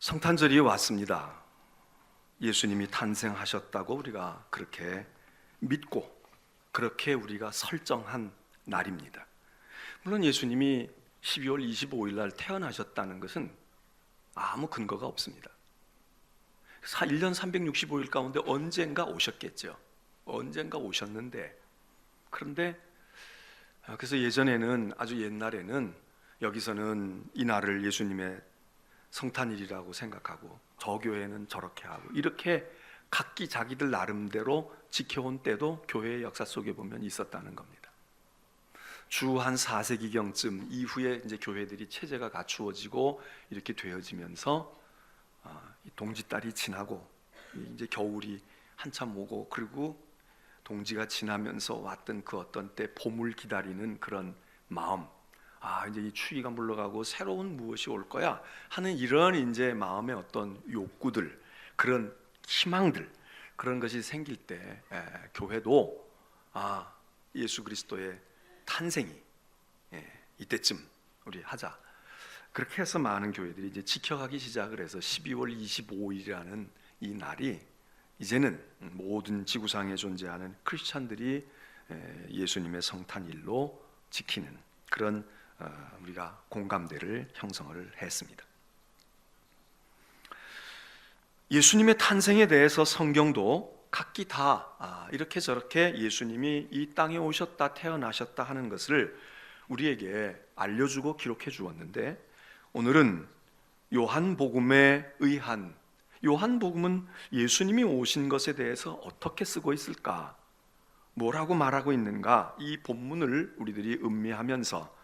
성탄절이 왔습니다. 예수님이 탄생하셨다고 우리가 그렇게 믿고 그렇게 우리가 설정한 날입니다. 물론 예수님이 12월 25일 날 태어나셨다는 것은 아무 근거가 없습니다. 1년 365일 가운데 언젠가 오셨겠죠. 언젠가 오셨는데, 그런데 그래서 예전에는, 아주 옛날에는 여기서는 이 날을 예수님의 성탄일이라고 생각하고 저 교회는 저렇게 하고 이렇게 각기 자기들 나름대로 지켜온 때도 교회의 역사 속에 보면 있었다는 겁니다. 주 한 4세기경쯤 이후에 이제 교회들이 체제가 갖추어지고 이렇게 되어지면서 동지달이 지나고 이제 겨울이 한참 오고, 그리고 동지가 지나면서 왔던 그 어떤 때 봄을 기다리는 그런 마음, 이제 이 추위가 물러가고 새로운 무엇이 올 거야 하는 이런 이제 마음의 어떤 욕구들, 그런 희망들, 그런 것이 생길 때 교회도 예수 그리스도의 탄생이 이때쯤 우리 하자, 그렇게 해서 많은 교회들이 이제 지켜가기 시작을 해서 12월 25일이라는 이 날이 이제는 모든 지구상에 존재하는 크리스찬들이 예수님의 성탄일로 지키는 그런 우리가 공감대를 형성을 했습니다. 예수님의 탄생에 대해서 성경도 각기 다 이렇게 저렇게 예수님이 이 땅에 오셨다, 태어나셨다 하는 것을 우리에게 알려주고 기록해 주었는데, 오늘은 요한복음에 의한, 요한복음은 예수님이 오신 것에 대해서 어떻게 쓰고 있을까, 뭐라고 말하고 있는가, 이 본문을 우리들이 음미하면서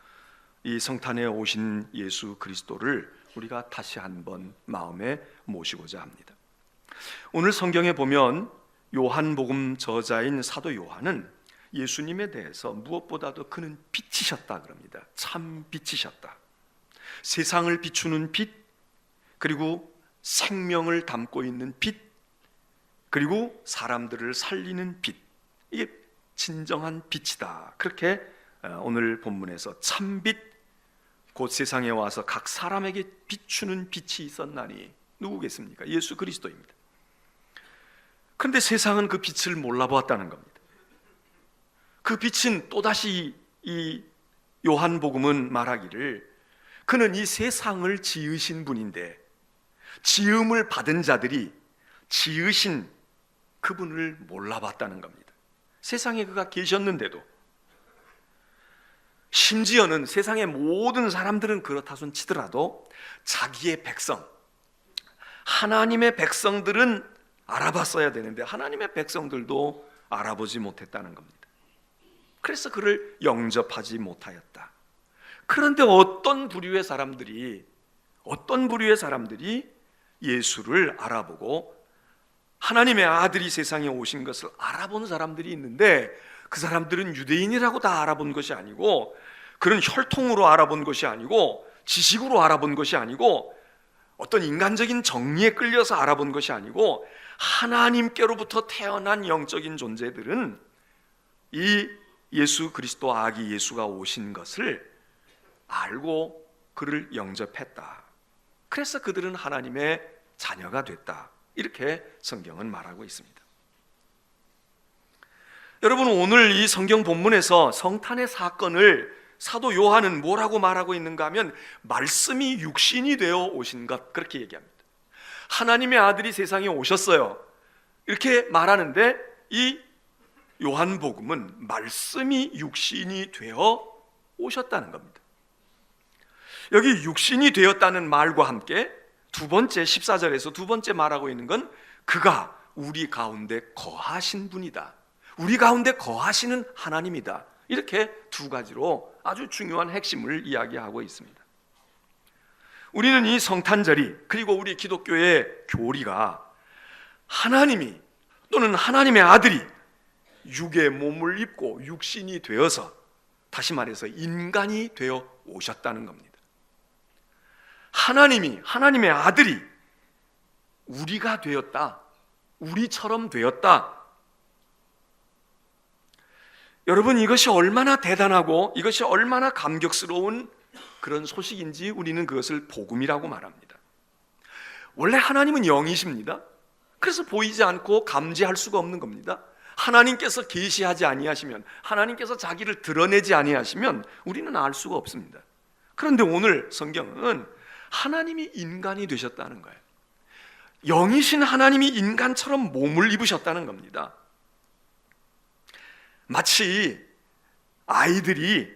이 성탄에 오신 예수 그리스도를 우리가 다시 한번 마음에 모시고자 합니다. 오늘 성경에 보면 요한복음 저자인 사도 요한은 예수님에 대해서 무엇보다도 그는 빛이셨다 그럽니다. 참 빛이셨다. 세상을 비추는 빛, 그리고 생명을 담고 있는 빛, 그리고 사람들을 살리는 빛, 이게 진정한 빛이다. 그렇게 오늘 본문에서 참빛, 곧 세상에 와서 각 사람에게 비추는 빛이 있었나니 누구겠습니까? 예수 그리스도입니다. 그런데 세상은 그 빛을 몰라보았다는 겁니다. 그 빛은 또다시 이 요한복음은 말하기를 그는 이 세상을 지으신 분인데, 지음을 받은 자들이 지으신 그분을 몰라봤다는 겁니다. 세상에 그가 계셨는데도, 심지어는 세상의 모든 사람들은 그렇다 손 치더라도 자기의 백성, 하나님의 백성들은 알아봤어야 되는데 하나님의 백성들도 알아보지 못했다는 겁니다. 그래서 그를 영접하지 못하였다. 그런데 어떤 부류의 사람들이 예수를 알아보고 하나님의 아들이 세상에 오신 것을 알아본 사람들이 있는데, 그 사람들은 유대인이라고 다 알아본 것이 아니고, 그런 혈통으로 알아본 것이 아니고, 지식으로 알아본 것이 아니고, 어떤 인간적인 정리에 끌려서 알아본 것이 아니고, 하나님께로부터 태어난 영적인 존재들은 이 예수 그리스도 아기 예수가 오신 것을 알고 그를 영접했다. 그래서 그들은 하나님의 자녀가 됐다. 이렇게 성경은 말하고 있습니다. 여러분, 오늘 이 성경 본문에서 성탄의 사건을 사도 요한은 뭐라고 말하고 있는가 하면 말씀이 육신이 되어 오신 것, 그렇게 얘기합니다. 하나님의 아들이 세상에 오셨어요, 이렇게 말하는데, 이 요한복음은 말씀이 육신이 되어 오셨다는 겁니다. 여기 육신이 되었다는 말과 함께 두 번째 14절에서 두 번째 말하고 있는 건 그가 우리 가운데 거하신 분이다, 우리 가운데 거하시는 하나님이다. 이렇게 두 가지로 아주 중요한 핵심을 이야기하고 있습니다. 우리는 이 성탄절이, 그리고 우리 기독교의 교리가 하나님이 또는 하나님의 아들이 육의 몸을 입고 육신이 되어서, 다시 말해서 인간이 되어 오셨다는 겁니다. 하나님의 아들이 우리가 되었다, 우리처럼 되었다. 여러분, 이것이 얼마나 대단하고 이것이 얼마나 감격스러운 그런 소식인지 우리는 그것을 복음이라고 말합니다. 원래 하나님은 영이십니다. 그래서 보이지 않고 감지할 수가 없는 겁니다. 하나님께서 계시하지 아니하시면, 하나님께서 자기를 드러내지 아니하시면 우리는 알 수가 없습니다. 그런데 오늘 성경은 하나님이 인간이 되셨다는 거예요. 영이신 하나님이 인간처럼 몸을 입으셨다는 겁니다. 마치 아이들이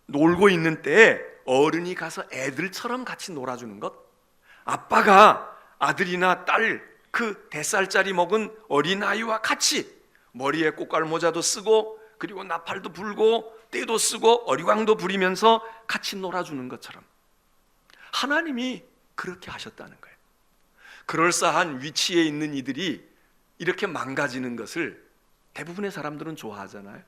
놀고 있는 때에 어른이 가서 애들처럼 같이 놀아주는 것, 아빠가 아들이나 딸, 그 100살짜리 먹은 어린아이와 같이 머리에 꽃갈모자도 쓰고 그리고 나팔도 불고 떼도 쓰고 어리광도 부리면서 같이 놀아주는 것처럼 하나님이 그렇게 하셨다는 거예요. 그럴싸한 위치에 있는 이들이 이렇게 망가지는 것을 대부분의 사람들은 좋아하잖아요.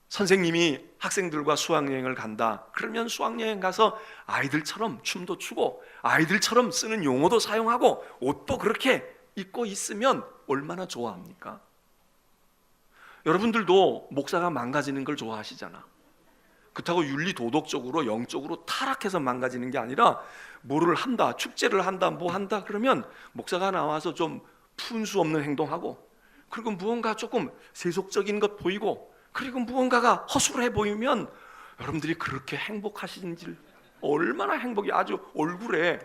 선생님이 학생들과 수학여행을 간다 그러면 수학여행 가서 아이들처럼 춤도 추고 아이들처럼 쓰는 용어도 사용하고 옷도 그렇게 입고 있으면 얼마나 좋아합니까? 여러분들도 목사가 망가지는 걸 좋아하시잖아. 그렇다고 윤리 도덕적으로 영적으로 타락해서 망가지는 게 아니라 뭐를 한다, 축제를 한다, 뭐 한다 그러면 목사가 나와서 좀 푼수 없는 행동하고 그리고 무언가 조금 세속적인 것 보이고 그리고 무언가가 허술해 보이면 여러분들이 그렇게 행복하신지, 얼마나 행복이, 아주 얼굴에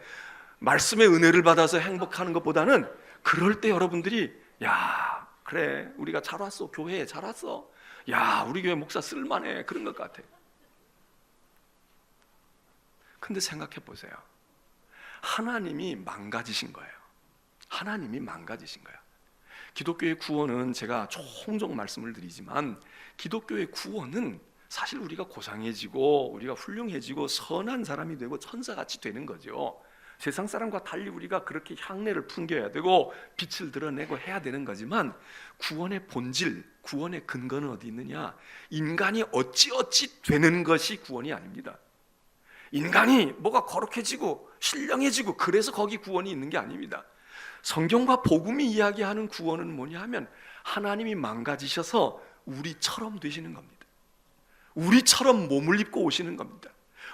말씀의 은혜를 받아서 행복하는 것보다는 그럴 때 여러분들이 야 그래 우리가 잘 왔어, 교회에 잘 왔어, 야 우리 교회 목사 쓸만해, 그런 것 같아. 근데 생각해 보세요. 하나님이 망가지신 거예요. 하나님이 망가지신 거예요. 기독교의 구원은 제가 종종 말씀을 드리지만 기독교의 구원은 사실 우리가 고상해지고 우리가 훌륭해지고 선한 사람이 되고 천사같이 되는 거죠. 세상 사람과 달리 우리가 그렇게 향내를 풍겨야 되고 빛을 드러내고 해야 되는 거지만 구원의 본질, 구원의 근거는 어디 있느냐? 인간이 어찌어찌 되는 것이 구원이 아닙니다. 인간이 뭐가 거룩해지고 신령해지고 그래서 거기 구원이 있는 게 아닙니다. 성경과 복음이 이야기하는 구원은 뭐냐 하면 하나님이 망가지셔서 우리처럼 되시는 겁니다. 우리처럼 몸을 입고 오시는 겁니다.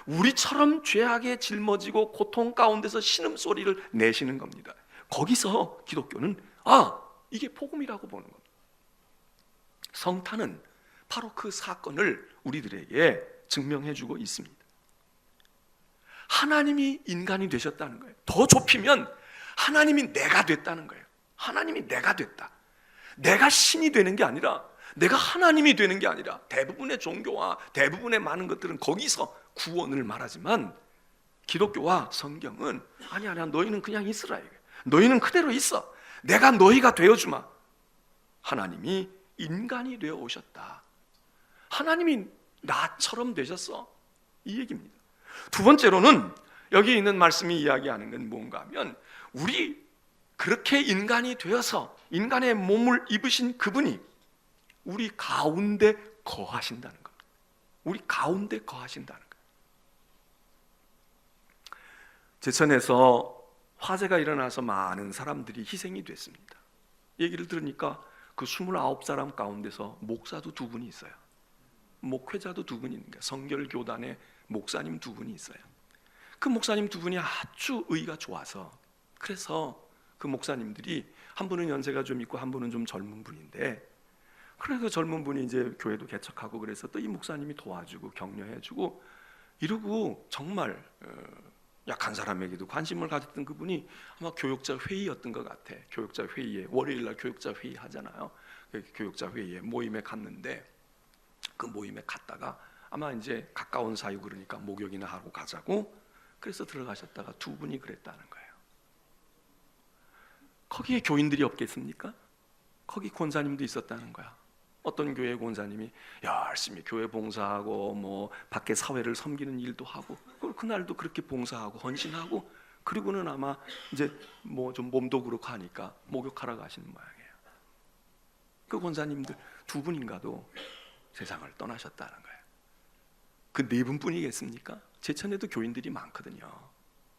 우리처럼 죄악에 짊어지고 고통 가운데서 신음소리를 내시는 겁니다. 거기서 기독교는 이게 복음이라고 보는 겁니다. 성탄은 바로 그 사건을 우리들에게 증명해주고 있습니다. 하나님이 인간이 되셨다는 거예요. 더 좁히면 하나님이 내가 됐다는 거예요. 하나님이 내가 됐다. 내가 신이 되는 게 아니라, 내가 하나님이 되는 게 아니라, 대부분의 종교와 대부분의 많은 것들은 거기서 구원을 말하지만 기독교와 성경은 아니야 너희는 그냥 있으라. 너희는 그대로 있어. 내가 너희가 되어주마. 하나님이 인간이 되어 오셨다. 하나님이 나처럼 되셨어. 이 얘기입니다. 두 번째로는 여기 있는 말씀이 이야기하는 건 뭔가 하면 우리 그렇게 인간이 되어서 인간의 몸을 입으신 그분이 우리 가운데 거하신다는 겁니다. 우리 가운데 거하신다는 거예요. 제천에서 화재가 일어나서 많은 사람들이 희생이 됐습니다. 얘기를 들으니까 그 29사람 가운데서 목사도 2분이 있어요. 목회자도 2분이 있는 거예요. 성결교단에 목사님 2분이 있어요. 그 목사님 2분이 아주 의가 좋아서, 그래서 그 목사님들이 한 분은 연세가 좀 있고 한 분은 좀 젊은 분인데, 그래서 젊은 분이 이제 교회도 개척하고 그래서 또 이 목사님이 도와주고 격려해주고 이러고 정말 약한 사람에게도 관심을 가졌던 그분이 아마 교역자 회의였던 것 같아. 교역자 회의에, 월요일날 교역자 회의 하잖아요. 교역자 회의에 모임에 갔는데, 그 모임에 갔다가 아마 이제 가까운 사유 그러니까 목욕이나 하고 가자고 그래서 들어가셨다가 2분이 그랬다는 거예요. 거기에 교인들이 없겠습니까? 거기 권사님도 있었다는 거야. 어떤 교회 권사님이 열심히 교회 봉사하고 뭐 밖에 사회를 섬기는 일도 하고 그날도 그렇게 봉사하고 헌신하고 그리고는 아마 이제 뭐 좀 몸도 그렇고 하니까 목욕하러 가시는 모양이에요. 그 권사님들 2분인가도 세상을 떠나셨다는 거예요. 그 4분뿐이겠습니까? 제천에도 교인들이 많거든요.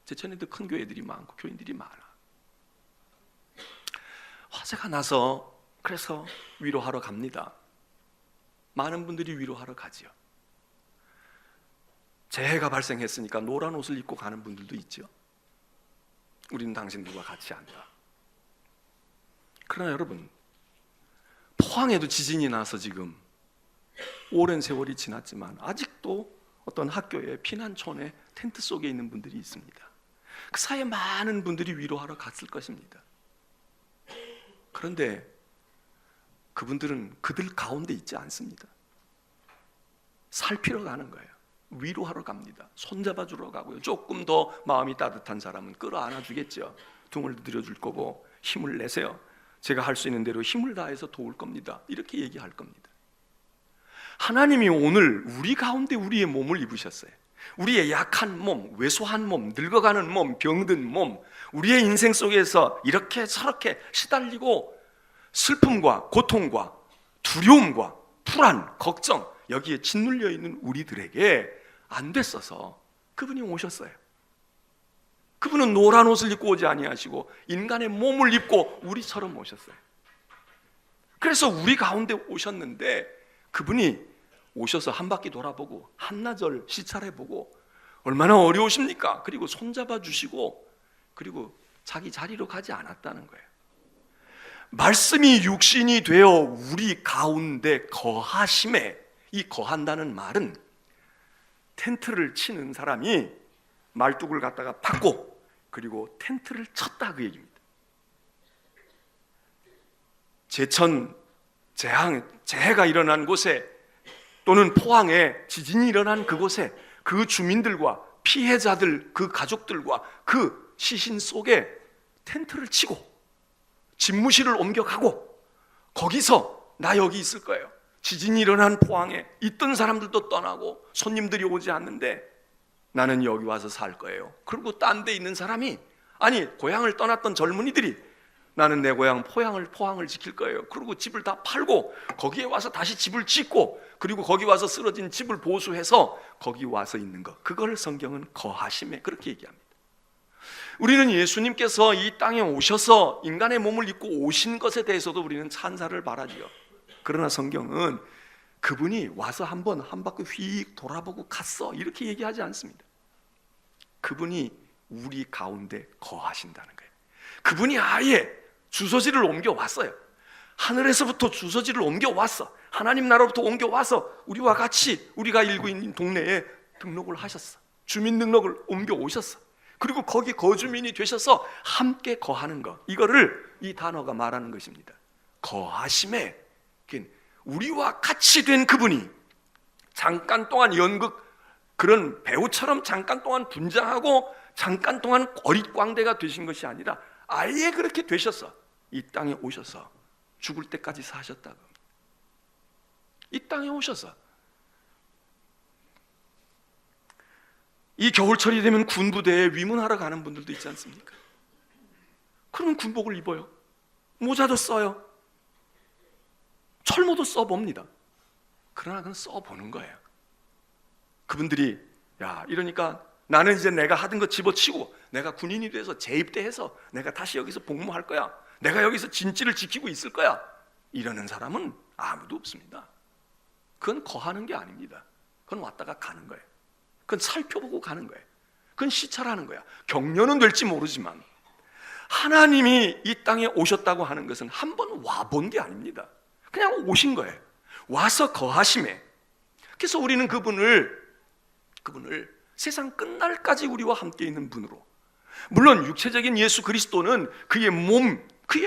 제천에도 큰 교회들이 많고 교인들이 많아. 화재가 나서 그래서 위로하러 갑니다. 많은 분들이 위로하러 가지요. 재해가 발생했으니까 노란 옷을 입고 가는 분들도 있죠. 우리는 당신들과 같이 한다. 그러나 여러분, 포항에도 지진이 나서 지금 오랜 세월이 지났지만 아직도 어떤 학교에 피난촌에 텐트 속에 있는 분들이 있습니다. 그 사이에 많은 분들이 위로하러 갔을 것입니다. 그런데 그분들은 그들 가운데 있지 않습니다. 살피러 가는 거예요. 위로하러 갑니다. 손잡아주러 가고요. 조금 더 마음이 따뜻한 사람은 끌어안아 주겠죠. 등을 들여줄 거고 힘을 내세요. 제가 할 수 있는 대로 힘을 다해서 도울 겁니다. 이렇게 얘기할 겁니다. 하나님이 오늘 우리 가운데 우리의 몸을 입으셨어요. 우리의 약한 몸, 왜소한 몸, 늙어가는 몸, 병든 몸, 우리의 인생 속에서 이렇게 저렇게 시달리고 슬픔과 고통과 두려움과 불안, 걱정, 여기에 짓눌려 있는 우리들에게 안 됐어서 그분이 오셨어요. 그분은 노란 옷을 입고 오지 아니하시고 인간의 몸을 입고 우리처럼 오셨어요. 그래서 우리 가운데 오셨는데 그분이 오셔서 한 바퀴 돌아보고 한나절 시찰해보고 얼마나 어려우십니까? 그리고 손잡아 주시고 그리고 자기 자리로 가지 않았다는 거예요. 말씀이 육신이 되어 우리 가운데 거하심에, 이 거한다는 말은 텐트를 치는 사람이 말뚝을 갖다가 팠고 그리고 텐트를 쳤다 그 얘기입니다. 제천, 재해가 일어난 곳에 또는 포항에 지진이 일어난 그곳에 그 주민들과 피해자들, 그 가족들과 그 시신 속에 텐트를 치고 집무실을 옮겨가고 거기서 나 여기 있을 거예요. 지진이 일어난 포항에 있던 사람들도 떠나고 손님들이 오지 않는데 나는 여기 와서 살 거예요. 그리고 딴 데 있는 사람이, 아니 고향을 떠났던 젊은이들이 나는 내 고향 포항을 지킬 거예요. 그리고 집을 다 팔고 거기에 와서 다시 집을 짓고 그리고 거기 와서 쓰러진 집을 보수해서 거기 와서 있는 것, 그걸 성경은 거하심에 그렇게 얘기합니다. 우리는 예수님께서 이 땅에 오셔서 인간의 몸을 입고 오신 것에 대해서도 우리는 찬사를 바라지요. 그러나 성경은 그분이 와서 한 바퀴 휙 돌아보고 갔어 이렇게 얘기하지 않습니다. 그분이 우리 가운데 거하신다는 거예요. 그분이 아예 주소지를 옮겨왔어요. 하늘에서부터 주소지를 옮겨왔어. 하나님 나라로부터 옮겨와서 우리와 같이 우리가 일구 있는 동네에 등록을 하셨어. 주민등록을 옮겨오셨어. 그리고 거기 거주민이 되셔서 함께 거하는 것, 이거를 이 단어가 말하는 것입니다. 거하심에 우리와 같이 된 그분이 잠깐 동안 연극 그런 배우처럼 잠깐 동안 분장하고 잠깐 동안 어릿광대가 되신 것이 아니라 아예 그렇게 되셔서 이 땅에 오셔서 죽을 때까지 사셨다고. 이 땅에 오셔서 이 겨울철이 되면 군부대에 위문하러 가는 분들도 있지 않습니까? 그러면 군복을 입어요. 모자도 써요. 철모도 써봅니다. 그러나 그건 써보는 거예요. 그분들이 이러니까 나는 이제 내가 하던 거 집어치고 내가 군인이 돼서 재입대해서 내가 다시 여기서 복무할 거야. 내가 여기서 진지를 지키고 있을 거야. 이러는 사람은 아무도 없습니다. 그건 거하는 게 아닙니다. 그건 왔다가 가는 거예요. 그건 살펴보고 가는 거예요. 그건 시찰하는 거야. 격려는 될지 모르지만 하나님이 이 땅에 오셨다고 하는 것은 한 번 와본 게 아닙니다. 그냥 오신 거예요. 와서 거하심에. 그래서 우리는 그분을 세상 끝날까지 우리와 함께 있는 분으로, 물론 육체적인 예수 그리스도는 그의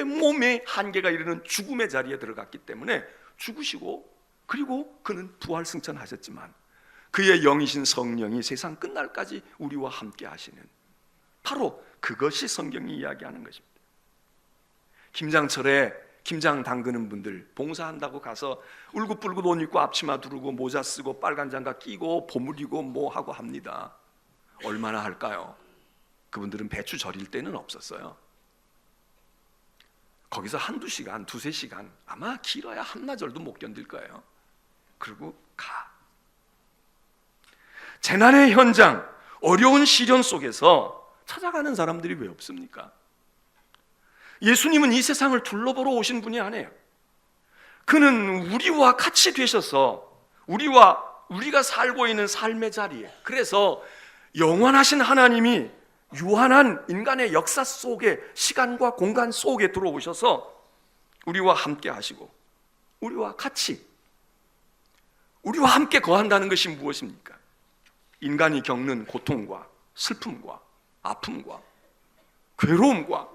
몸의 한계가 이르는 죽음의 자리에 들어갔기 때문에 죽으시고 그리고 그는 부활승천하셨지만 그의 영이신 성령이 세상 끝날까지 우리와 함께 하시는, 바로 그것이 성경이 이야기하는 것입니다. 김장철에 김장 담그는 분들 봉사한다고 가서 울긋불긋 옷 입고 앞치마 두르고 모자 쓰고 빨간 장갑 끼고 보물이고 뭐 하고 합니다. 얼마나 할까요? 그분들은 배추 절일 때는 없었어요. 거기서 한두 시간, 두세 시간, 아마 길어야 한나절도 못 견딜 거예요. 그리고 가. 재난의 현장, 어려운 시련 속에서 찾아가는 사람들이 왜 없습니까? 예수님은 이 세상을 둘러보러 오신 분이 아니에요. 그는 우리와 같이 되셔서 우리가 살고 있는 삶의 자리에, 그래서 영원하신 하나님이 유한한 인간의 역사 속에, 시간과 공간 속에 들어오셔서 우리와 함께 하시고 우리와 같이, 우리와 함께 거한다는 것이 무엇입니까? 인간이 겪는 고통과 슬픔과 아픔과 괴로움과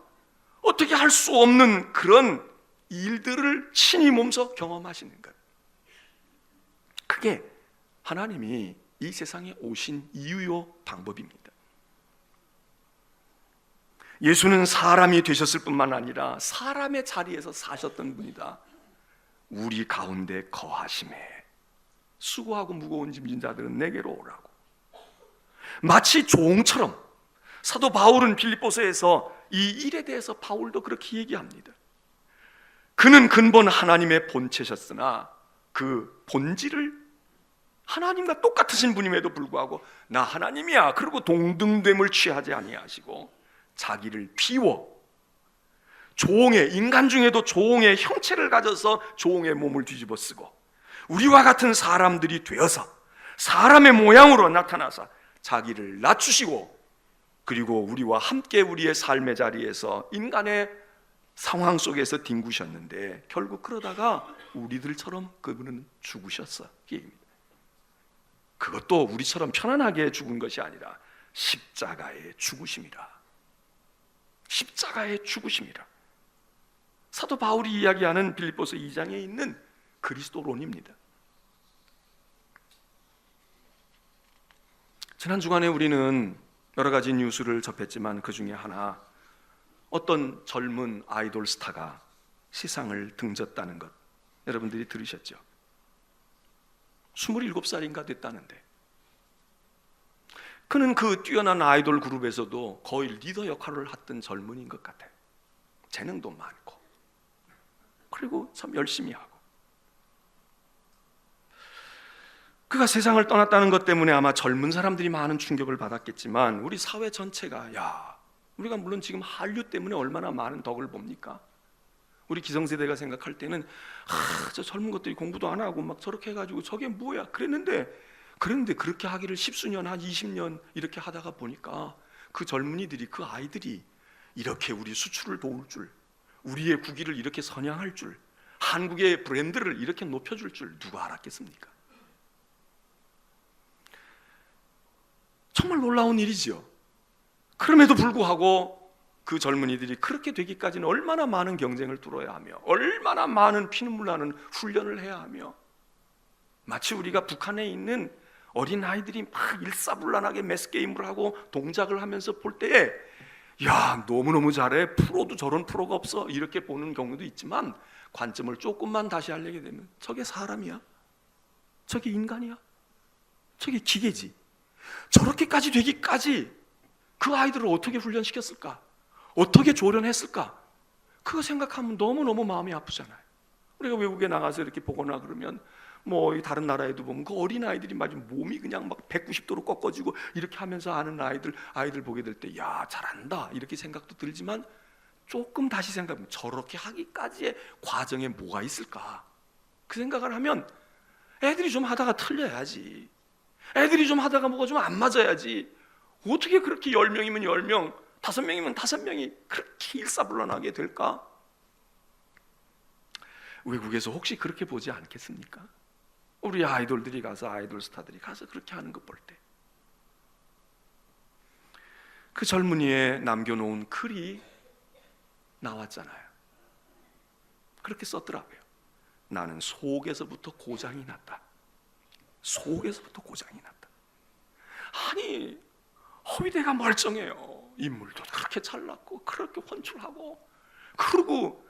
어떻게 할 수 없는 그런 일들을 친히 몸소 경험하시는 것. 그게 하나님이 이 세상에 오신 이유요 방법입니다. 예수는 사람이 되셨을 뿐만 아니라 사람의 자리에서 사셨던 분이다. 우리 가운데 거하심에 수고하고 무거운 짐진 자들은 내게로 오라고. 마치 종처럼 사도 바울은 빌립보서에서 이 일에 대해서 바울도 그렇게 얘기합니다. 그는 근본 하나님의 본체셨으나 그 본질을 하나님과 똑같으신 분임에도 불구하고 나 하나님이야 그리고 동등됨을 취하지 아니하시고 자기를 비워 종의, 인간 중에도 종의 형체를 가져서 종의 몸을 뒤집어 쓰고 우리와 같은 사람들이 되어서 사람의 모양으로 나타나서 자기를 낮추시고 그리고 우리와 함께 우리의 삶의 자리에서 인간의 상황 속에서 뒹구셨는데 결국 그러다가 우리들처럼 그분은 죽으셨어. 그것도 우리처럼 편안하게 죽은 것이 아니라 십자가의 죽으심이라. 십자가의 죽으심이라. 사도 바울이 이야기하는 빌립보서 2장에 있는 그리스도론입니다. 지난 주간에 우리는 여러 가지 뉴스를 접했지만 그 중에 하나, 어떤 젊은 아이돌 스타가 세상을 등졌다는 것 여러분들이 들으셨죠? 27살인가 됐다는데 그는 그 뛰어난 아이돌 그룹에서도 거의 리더 역할을 했던 젊은이인 것 같아요. 재능도 많고 그리고 참 열심히 하고. 그가 세상을 떠났다는 것 때문에 아마 젊은 사람들이 많은 충격을 받았겠지만 우리 사회 전체가 우리가 물론 지금 한류 때문에 얼마나 많은 덕을 봅니까? 우리 기성세대가 생각할 때는 저 젊은 것들이 공부도 안 하고 막 저렇게 해가지고 저게 뭐야 그랬는데 그렇게 하기를 10수년 한 20년 이렇게 하다가 보니까 그 젊은이들이, 그 아이들이 이렇게 우리 수출을 도울 줄, 우리의 국위를 이렇게 선양할 줄, 한국의 브랜드를 이렇게 높여줄 줄 누가 알았겠습니까? 정말 놀라운 일이지요. 그럼에도 불구하고 그 젊은이들이 그렇게 되기까지는 얼마나 많은 경쟁을 뚫어야 하며 얼마나 많은 피눈물 나는 훈련을 해야 하며, 마치 우리가 북한에 있는 어린아이들이 막 일사불란하게 매스게임을 하고 동작을 하면서 볼 때에 너무너무 잘해, 프로도 저런 프로가 없어 이렇게 보는 경우도 있지만 관점을 조금만 다시 하려게 되면 저게 사람이야? 저게 인간이야? 저게 기계지? 저렇게까지 되기까지 그 아이들을 어떻게 훈련시켰을까? 어떻게 조련했을까? 그거 생각하면 너무너무 마음이 아프잖아요. 우리가 외국에 나가서 이렇게 보거나 그러면 다른 나라에도 보면 그 어린아이들이 마치 몸이 그냥 막 190도로 꺾어지고 이렇게 하면서 하는 아이들 보게 될 때 잘한다 이렇게 생각도 들지만 조금 다시 생각하면 저렇게 하기까지의 과정에 뭐가 있을까? 그 생각을 하면 애들이 좀 하다가 틀려야지, 애들이 좀 하다가 뭐가 좀 안 맞아야지, 어떻게 그렇게 10명이면 10명, 5명이면 5명이 그렇게 일사불란하게 될까? 외국에서 혹시 그렇게 보지 않겠습니까? 우리 아이돌들이 가서, 아이돌 스타들이 가서 그렇게 하는 것 볼 때 그 젊은이의 남겨놓은 글이 나왔잖아요. 그렇게 썼더라고요. 나는 속에서부터 고장이 났다. 속에서부터 고장이 났다. 아니, 허위대가 멀쩡해요. 인물도 그렇게 잘났고 그렇게 훤출하고 그리고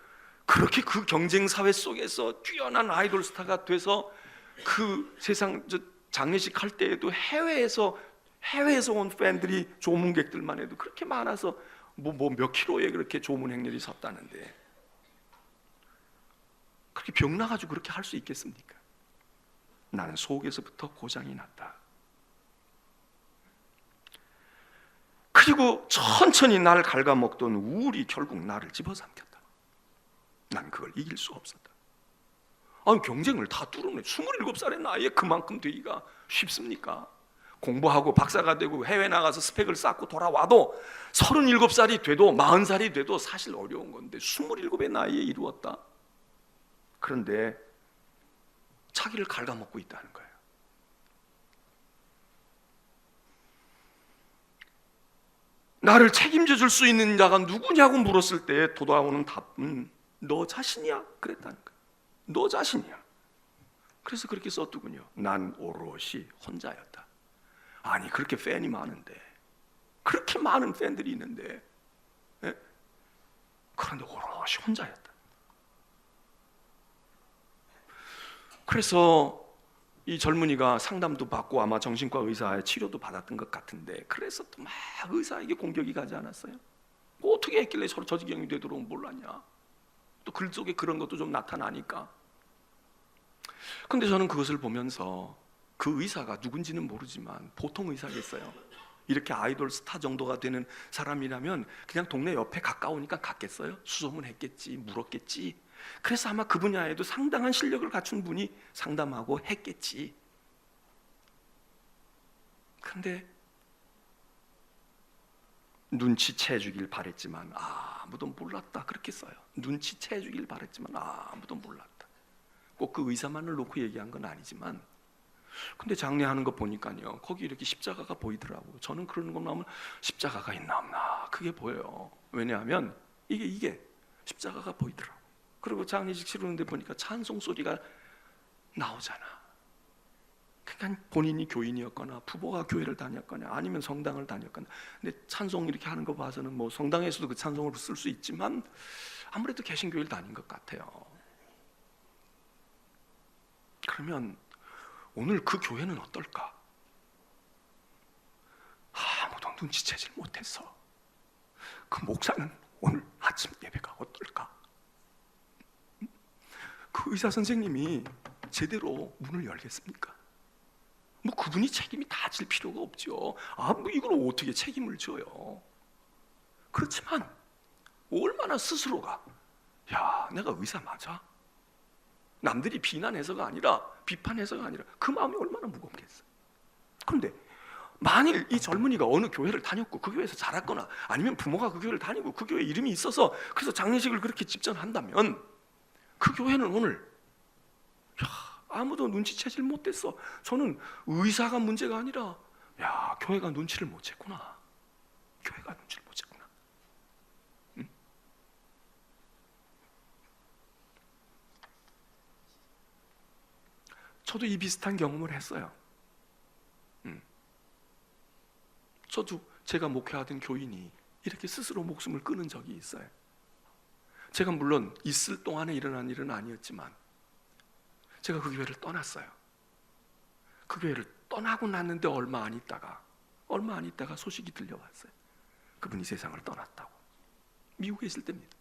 그렇게 그 경쟁 사회 속에서 뛰어난 아이돌 스타가 돼서 그 세상 장례식 할 때에도 해외에서 온 팬들이, 조문객들만 해도 그렇게 많아서 몇 킬로에 그렇게 조문 행렬이 섰다는데 그렇게 병나가지고 그렇게 할 수 있겠습니까? 나는 속에서부터 고장이 났다. 그리고 천천히 날 갉아먹던 우울이 결국 나를 집어삼켰다. 난 그걸 이길 수 없었다. 경쟁을 다 뚫어내 27살의 나이에 그만큼 되기가 쉽습니까? 공부하고 박사가 되고 해외 나가서 스펙을 쌓고 돌아와도 37살이 돼도 40살이 돼도 사실 어려운 건데 27의 나이에 이루었다. 그런데 자기를 갉아먹고 있다는 거예요. 나를 책임져 줄 수 있는 자가 누구냐고 물었을 때 돌아오는 답은 너 자신이야 그랬다는 거예요. 너 자신이야. 그래서 그렇게 썼더군요. 난 오롯이 혼자였다. 아니 그렇게 팬이 많은데, 그렇게 많은 팬들이 있는데, 예? 그런데 오롯이 혼자였다. 그래서 이 젊은이가 상담도 받고 아마 정신과 의사의 치료도 받았던 것 같은데, 그래서 또 막 의사에게 공격이 가지 않았어요? 뭐 어떻게 했길래 서로 저 지경이 되도록 몰랐냐? 또 글 속에 그런 것도 좀 나타나니까. 근데 저는 그것을 보면서 그 의사가 누군지는 모르지만 보통 의사겠어요? 이렇게 아이돌 스타 정도가 되는 사람이라면 그냥 동네 옆에 가까우니까 갔겠어요? 수소문했겠지, 물었겠지. 그래서 아마 그 분야에도 상당한 실력을 갖춘 분이 상담하고 했겠지. 근데 눈치채 주길 바랬지만 아무도 몰랐다 그렇게 써요. 눈치채 주길 바랬지만 아무도 몰랐다. 꼭 그 의사만을 놓고 얘기한 건 아니지만, 근데 장례하는 거 보니까요, 거기 이렇게 십자가가 보이더라고요. 저는 그런 거 나오면 십자가가 있나 없나 그게 보여요. 왜냐하면 이게 십자가가 보이더라고요. 그리고 장례식 치르는데 보니까 찬송 소리가 나오잖아. 그러니까 본인이 교인이었거나 부모가 교회를 다녔거나 아니면 성당을 다녔거나. 근데 찬송 이렇게 하는 거 봐서는 뭐 성당에서도 그 찬송을 쓸 수 있지만 아무래도 개신교회를 다닌 것 같아요. 그러면 오늘 그 교회는 어떨까? 아무도 눈치채질 못해서 그 목사는 오늘 아침 예배가 어떨까? 그 의사 선생님이 제대로 문을 열겠습니까? 뭐 그분이 책임이 다 질 필요가 없죠. 뭐 이걸 어떻게 책임을 져요? 그렇지만 얼마나 스스로가 야, 내가 의사 맞아? 남들이 비난해서가 아니라 비판해서가 아니라 그 마음이 얼마나 무겁겠어. 그런데 만일 이 젊은이가 어느 교회를 다녔고 그 교회에서 자랐거나 아니면 부모가 그 교회를 다니고 그 교회 이름이 있어서 그래서 장례식을 그렇게 집전한다면 그 교회는 오늘 아무도 눈치채질 못했어. 저는 의사가 문제가 아니라 교회가 눈치를 못 챘구나. 교회가 눈치를 못 챘구나. 저도 이 비슷한 경험을 했어요. 저도 제가 목회하던 교인이 이렇게 스스로 목숨을 끊은 적이 있어요. 제가 물론 있을 동안에 일어난 일은 아니었지만 제가 그 교회를 떠났어요. 그 교회를 떠나고 났는데 얼마 안 있다가 소식이 들려왔어요. 그분이 세상을 떠났다고. 미국에 있을 때입니다.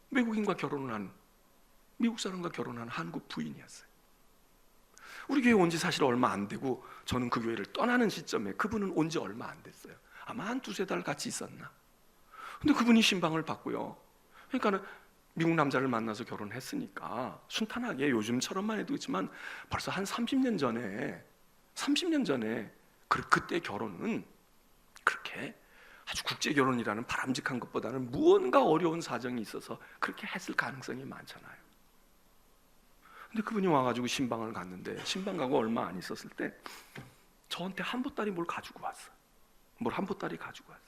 외국인과 결혼을 한, 미국 사람과 결혼한 한국 부인이었어요. 우리 교회 온 지 사실 얼마 안 되고 저는 그 교회를 떠나는 시점에 그분은 온 지 얼마 안 됐어요. 아마 한 두세 달 같이 있었나. 근데 그분이 신방을 받고요. 그러니까는 미국 남자를 만나서 결혼했으니까 순탄하게 요즘처럼만 해도 있지만 벌써 한 30년 전에 그때 결혼은 그렇게 아주 국제 결혼이라는 바람직한 것보다는 무언가 어려운 사정이 있어서 그렇게 했을 가능성이 많잖아요. 근데 그분이 와가지고 신방을 갔는데 신방 가고 얼마 안 있었을 때 저한테 한 보따리 뭘 가지고 왔어. 뭘 한 보따리 가지고 왔어.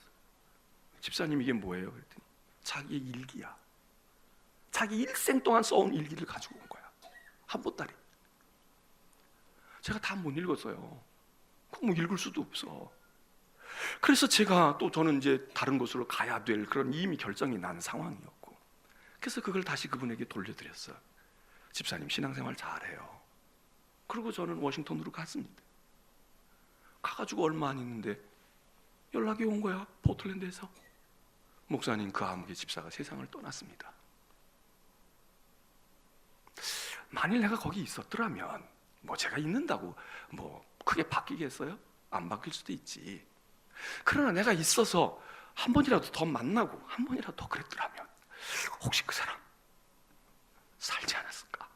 집사님 이게 뭐예요? 그랬더니 자기의 일기야. 자기 일생 동안 써온 일기를 가지고 온 거야. 한 보따리. 제가 다 못 읽었어요. 그거 뭐 읽을 수도 없어. 그래서 저는 이제 다른 곳으로 가야 될 그런 이미 결정이 난 상황이었고, 그래서 그걸 다시 그분에게 돌려드렸어요. 집사님 신앙생활 잘해요. 그리고 저는 워싱턴으로 갔습니다. 가가지고 얼마 안 있는데 연락이 온 거야. 포틀랜드에서. 목사님 그 암흑의 집사가 세상을 떠났습니다. 만일 내가 거기 있었더라면 뭐 제가 있는다고 뭐 크게 바뀌겠어요? 안 바뀔 수도 있지. 그러나 내가 있어서 한 번이라도 더 만나고 한 번이라도 더 그랬더라면 혹시 그 사람 살지 않았을까?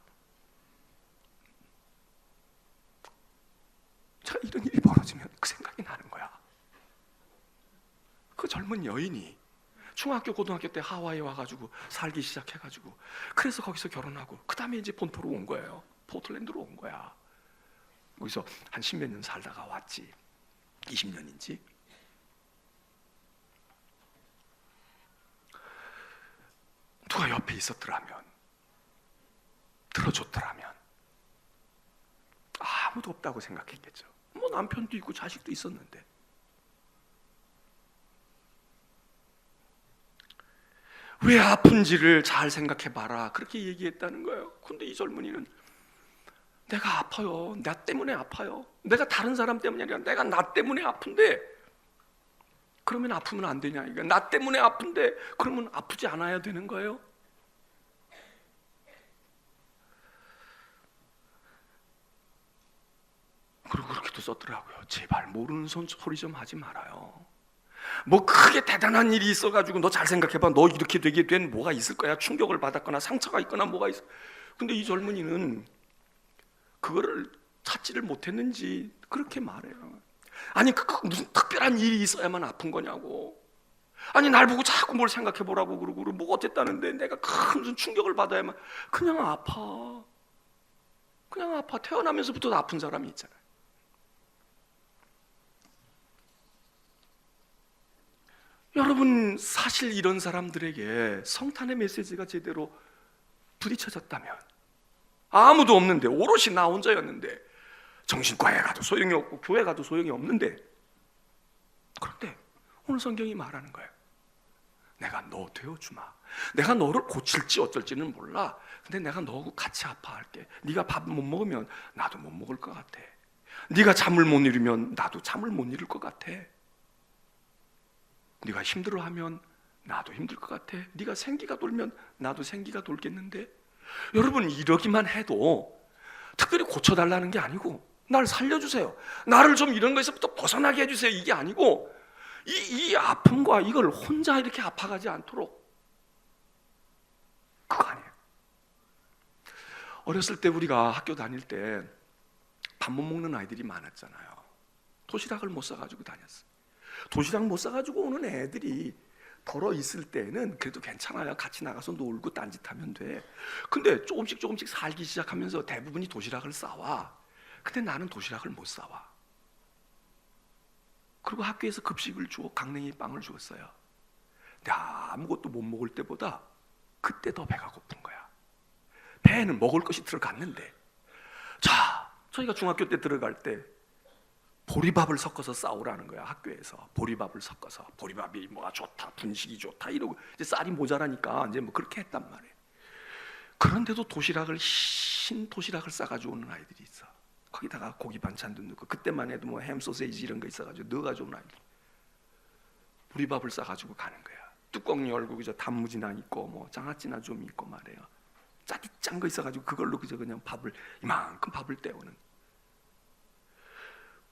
내가 이런 일이 벌어지면 그 생각이 나는 거야. 그 젊은 여인이 중학교 고등학교 때 하와이에 와가지고 살기 시작해가지고 그래서 거기서 결혼하고 그 다음에 이제 본토로 온 거예요. 포틀랜드로 온 거야. 거기서 한 10몇 년 살다가 왔지. 20년인지. 누가 옆에 있었더라면, 들어줬더라면 아무도 없다고 생각했겠죠. 뭐 남편도 있고 자식도 있었는데. 왜 아픈지를 잘 생각해봐라, 그렇게 얘기했다는 거예요. 근데 이 젊은이는 내가 아파요, 나 때문에 아파요, 내가 다른 사람 때문이 아니라 내가 나 때문에 아픈데 그러면 아프면 안 되냐, 이거 나 때문에 아픈데 그러면 아프지 않아야 되는 거예요? 그리고 그렇게도 썼더라고요. 제발 모르는 소리 좀 하지 말아요. 뭐 크게 대단한 일이 있어가지고 너 잘 생각해봐, 너 이렇게 되게 된 뭐가 있을 거야. 충격을 받았거나 상처가 있거나 뭐가 있어. 근데 이 젊은이는 그거를 찾지를 못했는지 그렇게 말해요. 아니 무슨 특별한 일이 있어야만 아픈 거냐고. 아니 날 보고 자꾸 뭘 생각해보라고 그러고 뭐가 어땠다는데 내가 큰 무슨 충격을 받아야만. 그냥 아파. 그냥 아파. 태어나면서부터 아픈 사람이 있잖아요. 여러분, 사실 이런 사람들에게 성탄의 메시지가 제대로 부딪혀졌다면, 아무도 없는데 오롯이 나 혼자였는데, 정신과에 가도 소용이 없고 교회 가도 소용이 없는데, 그런데 오늘 성경이 말하는 거예요. 내가 너 되어주마. 내가 너를 고칠지 어쩔지는 몰라. 근데 내가 너하고 같이 아파할게. 네가 밥 못 먹으면 나도 못 먹을 것 같아. 네가 잠을 못 이루면 나도 잠을 못 이룰 것 같아. 네가 힘들어하면 나도 힘들 것 같아. 네가 생기가 돌면 나도 생기가 돌겠는데. 여러분, 이러기만 해도 특별히 고쳐달라는 게 아니고, 날 살려주세요, 나를 좀 이런 거에서부터 벗어나게 해주세요, 이게 아니고, 이 아픔과 이걸 혼자 이렇게 아파가지 않도록, 그거 아니에요. 어렸을 때 우리가 학교 다닐 때 밥 못 먹는 아이들이 많았잖아요. 도시락을 못 사가지고 다녔어요. 도시락 못 사가지고 오는 애들이 덜어 있을 때는 그래도 괜찮아요. 같이 나가서 놀고 딴짓하면 돼. 근데 조금씩 살기 시작하면서 대부분이 도시락을 싸와. 근데 나는 도시락을 못 싸와. 그리고 학교에서 급식을 주고 강냉이 빵을 주었어요. 근데 아무것도 못 먹을 때보다 그때 더 배가 고픈 거야. 배에는 먹을 것이 들어갔는데, 자, 저희가 중학교 때 들어갈 때 보리밥을 섞어서 싸우라는 거야. 학교에서 보리밥을 섞어서, 보리밥이 뭐가 좋다, 분식이 좋다 이러고, 이제 쌀이 모자라니까 이제 뭐 그렇게 했단 말이에요. 그런데도 도시락을 싸가지고 오는 아이들이 있어. 거기다가 고기 반찬도 넣고, 그때만 해도 뭐 햄 소세지 이런 거 있어가지고 넣어가지고 오는 아이들, 보리밥을 싸가지고 가는 거야. 뚜껑 열고 그저 단무지나 있고 뭐 장아찌나 좀 있고 말이에요. 짜릿짠 거 있어가지고 그걸로 그냥 밥을, 이만큼 밥을 때우는.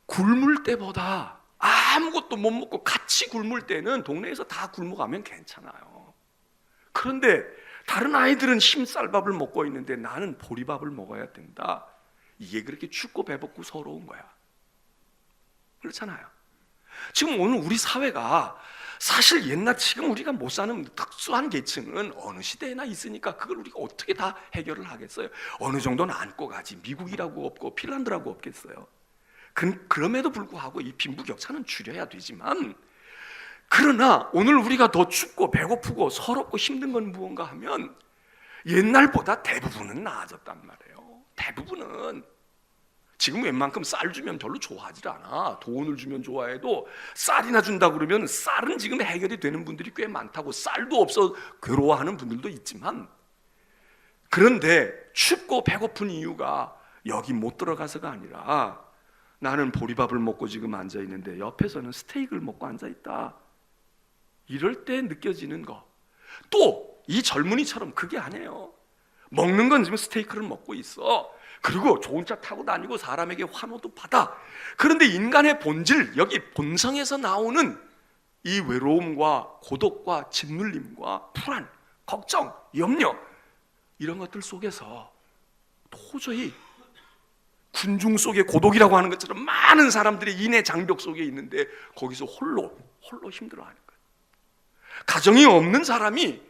굶을 때보다 아무것도 못 먹고 같이 굶을 때는 동네에서 다 굶어가면 괜찮아요. 그런데 다른 아이들은 흰쌀밥을 먹고 있는데 나는 보리밥을 먹어야 된다. 이게 그렇게 춥고 배고프고 서러운 거야. 그렇잖아요. 지금 오늘 우리 사회가 사실 지금 우리가 못 사는 특수한 계층은 어느 시대에나 있으니까 그걸 우리가 어떻게 다 해결을 하겠어요. 어느 정도는 안고 가지. 미국이라고 없고 핀란드라고 없겠어요. 그럼에도 불구하고 이 빈부격차는 줄여야 되지만, 그러나 오늘 우리가 더 춥고 배고프고 서럽고 힘든 건 무언가 하면 옛날보다 대부분은 나아졌단 말이에요. 대부분은. 지금 웬만큼 쌀 주면 별로 좋아하지 않아. 돈을 주면 좋아해도 쌀이나 준다 그러면 쌀은 지금 해결이 되는 분들이 꽤 많다고. 쌀도 없어 괴로워하는 분들도 있지만, 그런데 춥고 배고픈 이유가 여기 못 들어가서가 아니라, 나는 보리밥을 먹고 지금 앉아있는데 옆에서는 스테이크를 먹고 앉아있다. 이럴 때 느껴지는 거. 또 이 젊은이처럼 그게 아니에요. 먹는 건 지금 스테이크를 먹고 있어. 그리고 좋은 차 타고 다니고 사람에게 환호도 받아. 그런데 인간의 본질, 여기 본성에서 나오는 이 외로움과 고독과 짓눌림과 불안, 걱정, 염려, 이런 것들 속에서 도저히 군중 속의 고독이라고 하는 것처럼 많은 사람들이 인해 장벽 속에 있는데 거기서 홀로 힘들어하는 거예요. 가정이 없는 사람이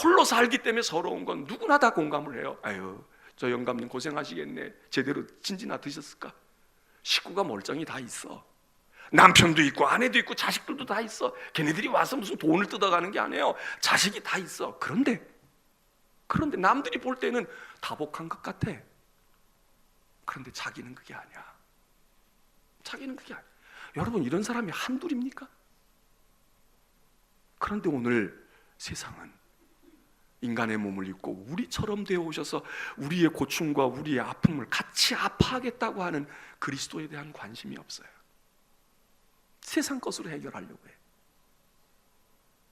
홀로 살기 때문에 서러운 건 누구나 다 공감을 해요. 아유, 저 영감님 고생하시겠네. 제대로 진지나 드셨을까? 식구가 멀쩡히 다 있어. 남편도 있고 아내도 있고 자식들도 다 있어. 걔네들이 와서 무슨 돈을 뜯어가는 게 아니에요. 자식이 다 있어. 그런데 남들이 볼 때는 다복한 것 같아. 그런데 자기는 그게 아니야. 자기는 그게 아니야. 여러분, 이런 사람이 한둘입니까? 그런데 오늘 세상은 인간의 몸을 입고 우리처럼 되어 오셔서 우리의 고충과 우리의 아픔을 같이 아파하겠다고 하는 그리스도에 대한 관심이 없어요. 세상 것으로 해결하려고 해.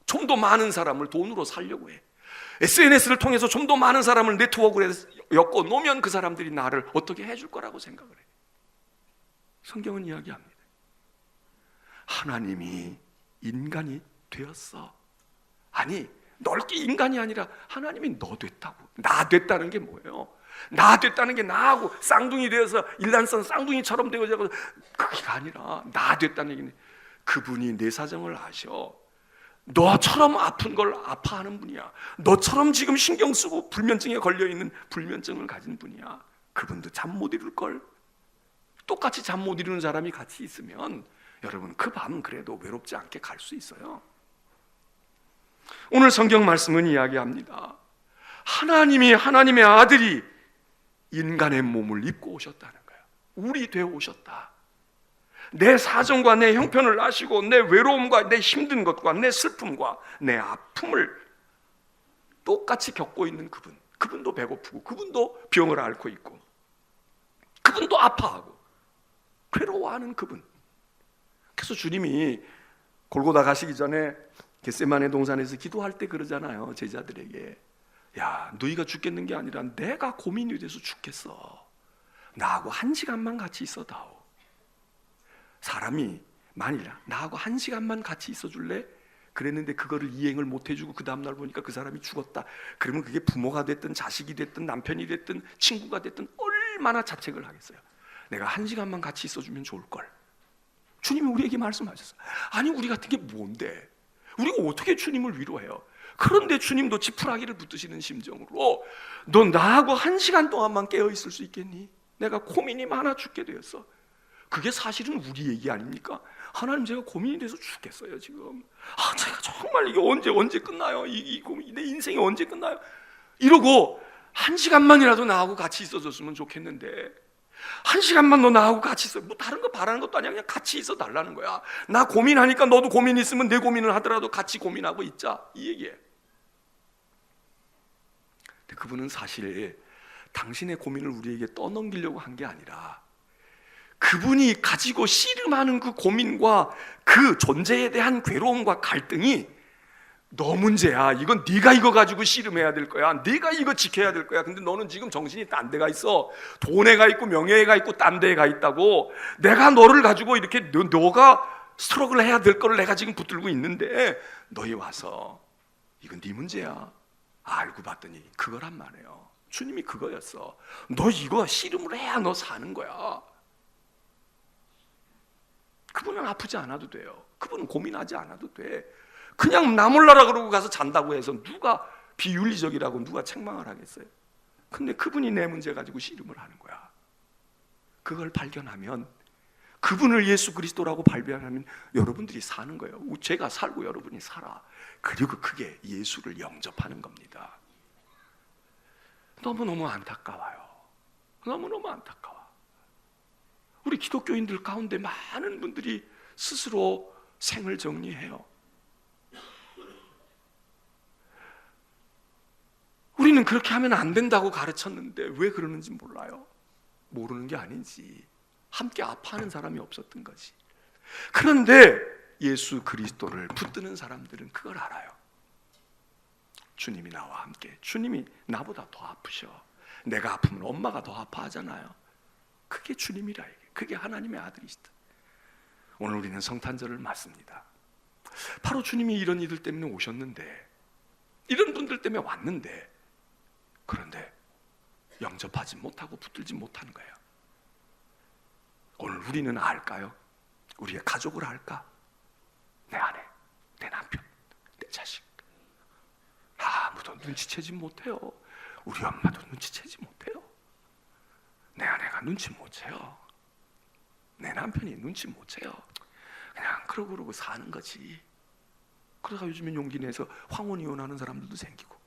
좀 더 많은 사람을 돈으로 살려고 해. SNS를 통해서 좀 더 많은 사람을 네트워크에 엮어 놓으면 그 사람들이 나를 어떻게 해줄 거라고 생각을 해. 성경은 이야기합니다. 하나님이 인간이 되었어. 아니, 넓게 인간이 아니라 하나님이 너 됐다고. 나 됐다는 게 뭐예요? 나 됐다는 게 나하고 쌍둥이 되어서 일란성 쌍둥이처럼 되어서 그게 아니라 나 됐다는 얘기는 그분이 내 사정을 아셔. 너처럼 아픈 걸 아파하는 분이야. 너처럼 지금 신경 쓰고 불면증에 걸려있는 불면증을 가진 분이야. 그분도 잠 못 이룰 걸. 똑같이 잠 못 이루는 사람이 같이 있으면 여러분, 그 밤은 그래도 외롭지 않게 갈 수 있어요. 오늘 성경 말씀은 이야기합니다. 하나님의 아들이 인간의 몸을 입고 오셨다는 거예요. 우리 되어 오셨다. 내 사정과 내 형편을 아시고 내 외로움과 내 힘든 것과 내 슬픔과 내 아픔을 똑같이 겪고 있는 그분. 그분도 배고프고 그분도 병을 앓고 있고 그분도 아파하고 괴로워하는 그분. 그래서 주님이 골고다 가시기 전에 겟세마네 동산에서 기도할 때 그러잖아요. 제자들에게, 야, 너희가 죽겠는 게 아니라 내가 고민이 돼서 죽겠어. 나하고 1시간만 같이 있어다오. 사람이 만일 나하고 1시간만 같이 있어 줄래? 그랬는데 그거를 이행을 못 해주고 그 다음날 보니까 그 사람이 죽었다. 그러면 그게 부모가 됐든 자식이 됐든 남편이 됐든 친구가 됐든 얼마나 자책을 하겠어요. 내가 1시간만 같이 있어주면 좋을걸. 주님이 우리에게 말씀하셨어요. 아니, 우리 같은 게 뭔데? 우리가 어떻게 주님을 위로해요? 그런데 주님도 지푸라기를 붙드시는 심정으로 너 나하고 1시간 동안만 깨어있을 수 있겠니? 내가 고민이 많아 죽게 되었어. 그게 사실은 우리 얘기 아닙니까? 하나님, 제가 고민이 돼서 죽겠어요 지금. 제가 정말 이게 언제 끝나요? 이 고민, 내 인생이 언제 끝나요? 이러고 1시간만이라도 나하고 같이 있어줬으면 좋겠는데 1시간만 너 나하고 같이 있어. 뭐 다른 거 바라는 것도 아니야. 그냥 같이 있어 달라는 거야. 나 고민하니까 너도 고민 있으면 내 고민을 하더라도 같이 고민하고 있자, 이 얘기예요. 근데 그분은 사실 당신의 고민을 우리에게 떠넘기려고 한 게 아니라 그분이 가지고 씨름하는 그 고민과 그 존재에 대한 괴로움과 갈등이 너 문제야. 이건 네가 이거 가지고 씨름해야 될 거야. 네가 이거 지켜야 될 거야. 근데 너는 지금 정신이 딴 데가 있어. 돈에 가 있고 명예에 가 있고 딴 데에 가 있다고. 내가 너를 가지고 이렇게 너가 스트러글 해야 될 거를 내가 지금 붙들고 있는데 너희 와서 이건 네 문제야. 알고 봤더니 그거란 말이에요. 주님이 그거였어. 너 이거 씨름을 해야 너 사는 거야. 그분은 아프지 않아도 돼요. 그분은 고민하지 않아도 돼. 그냥 나 몰라라 그러고 가서 잔다고 해서 누가 비윤리적이라고 누가 책망을 하겠어요? 근데 그분이 내 문제 가지고 씨름을 하는 거야. 그걸 발견하면, 그분을 예수 그리스도라고 발견하면 여러분들이 사는 거예요. 제가 살고 여러분이 살아. 그리고 그게 예수를 영접하는 겁니다. 너무너무 안타까워요. 너무너무 안타까워. 우리 기독교인들 가운데 많은 분들이 스스로 생을 정리해요. 우리는 그렇게 하면 안 된다고 가르쳤는데 왜 그러는지 몰라요. 모르는 게 아닌지, 함께 아파하는 사람이 없었던 거지. 그런데 예수 그리스도를 붙드는 사람들은 그걸 알아요. 주님이 나와 함께, 주님이 나보다 더 아프셔. 내가 아프면 엄마가 더 아파하잖아요. 그게 주님이라. 그게 하나님의 아들이시다. 오늘 우리는 성탄절을 맞습니다. 바로 주님이 이런 이들 때문에 오셨는데, 이런 분들 때문에 왔는데, 그런데 영접하지 못하고 붙들지 못하는 거예요. 오늘 우리는 알까요? 우리의 가족을 알까? 내 아내, 내 남편, 내 자식. 아무도 눈치채지 못해요. 우리 엄마도 눈치채지 못해요. 내 아내가 눈치 못 채요. 내 남편이 눈치 못 채요. 그냥 그러고 사는 거지. 그러다가 요즘엔 용기 내서 황혼 이혼하는 사람들도 생기고,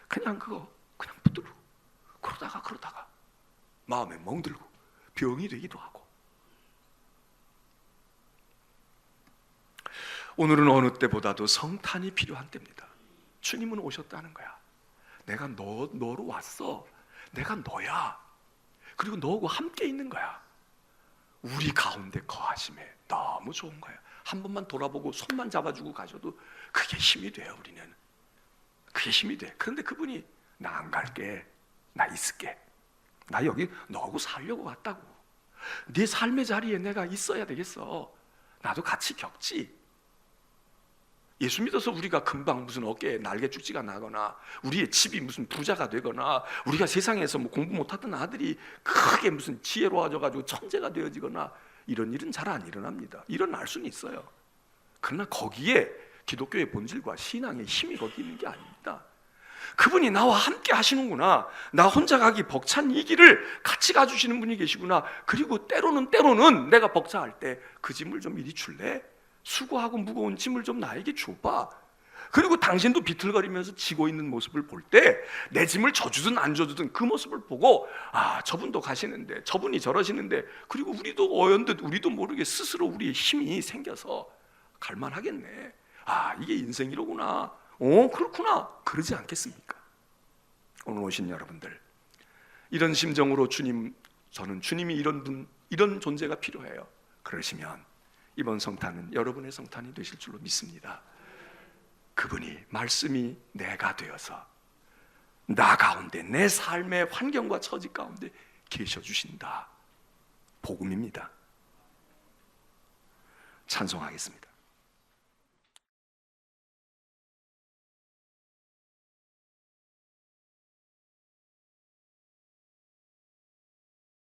그냥 붙들고 그러다가 마음에 멍들고 병이 되기도 하고. 오늘은 어느 때보다도 성탄이 필요한 때입니다. 주님은 오셨다는 거야. 내가 너로 왔어. 내가 너야. 그리고 너하고 함께 있는 거야. 우리 가운데 거하심에 너무 좋은 거야. 한 번만 돌아보고 손만 잡아주고 가셔도 그게 힘이 돼요. 우리는 그게 힘이 돼. 그런데 그분이 나 안 갈게, 나 있을게, 나 여기 너하고 살려고 왔다고. 네 삶의 자리에 내가 있어야 되겠어. 나도 같이 겪지. 예수 믿어서 우리가 금방 무슨 어깨에 날개죽지가 나거나, 우리의 집이 무슨 부자가 되거나, 우리가 세상에서 뭐 공부 못하던 아들이 크게 무슨 지혜로워져가지고 천재가 되어지거나, 이런 일은 잘 안 일어납니다. 일어날 수는 있어요. 그러나 거기에 기독교의 본질과 신앙의 힘이 거기 있는 게 아닙니다. 그분이 나와 함께 하시는구나. 나 혼자 가기 벅찬 이 길을 같이 가주시는 분이 계시구나. 그리고 때로는 내가 벅차할 때 그 짐을 좀 이리 줄래? 수고하고 무거운 짐을 좀 나에게 줘봐. 그리고 당신도 비틀거리면서 지고 있는 모습을 볼 때 내 짐을 져주든 안 져주든 그 모습을 보고, 아, 저분도 가시는데, 저분이 저러시는데, 그리고 우리도 어연듯 우리도 모르게 스스로 우리의 힘이 생겨서 갈만하겠네. 아, 이게 인생이로구나. 그렇구나. 그러지 않겠습니까? 오늘 오신 여러분들, 이런 심정으로 저는 주님이 이런 존재가 필요해요. 그러시면 이번 성탄은 여러분의 성탄이 되실 줄로 믿습니다. 그분이 말씀이 내가 되어서 나 가운데, 내 삶의 환경과 처지 가운데 계셔 주신다. 복음입니다. 찬송하겠습니다.